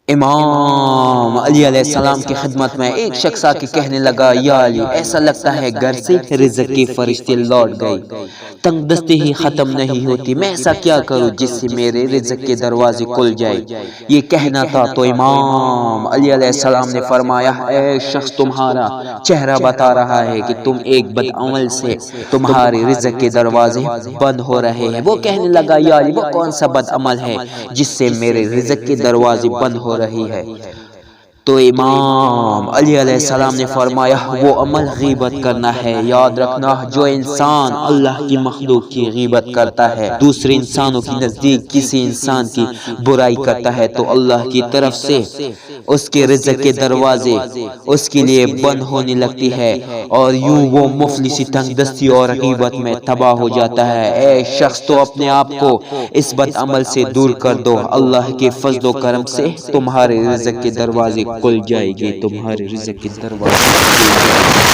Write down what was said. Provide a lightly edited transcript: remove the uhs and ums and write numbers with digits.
امام علی علیہ السلام کی خدمت میں ایک شخص آ کے کہنے لگا، یا علی، ایسا لگتا ہے گھر سے رزق کے فرشتے لوٹ گئے، تنگ دستی ہی ختم نہیں ہوتی، میں ایسا کیا کروں جس سے میرے رزق کے دروازے کھل جائے؟ یہ کہنا تھا تو امام علی علیہ السلام نے فرمایا، اے شخص، تمہارا چہرہ بتا رہا ہے کہ تم ایک بد عمل سے تمہارے رزق کے دروازے بند ہو رہے ہیں۔ وہ کہنے لگا، یا علی، وہ کون سا بد عمل ہے جس سے میرے رزق کے دروازے بند ہو رہی ہے؟ تو امام علی علیہ السلام نے فرمایا، وہ عمل غیبت کرنا ہے۔ یاد رکھنا، جو انسان اللہ کی مخلوق کی غیبت کرتا ہے، دوسرے انسانوں کے نزدیک کسی انسان کی برائی کرتا ہے، تو اللہ کی طرف سے اس کے رزق کے دروازے اس کے لیے بند ہونے لگتی ہے، اور یوں وہ مفلسی، تنگ دستی اور غیبت میں تباہ ہو جاتا ہے۔ اے شخص، تو اپنے آپ کو اس بد عمل سے دور کر دو، اللہ کے فضل و کرم سے تمہارے رزق کے دروازے کھل جائے گی، تمہارے رزق کے دروازے کھل جائے گی۔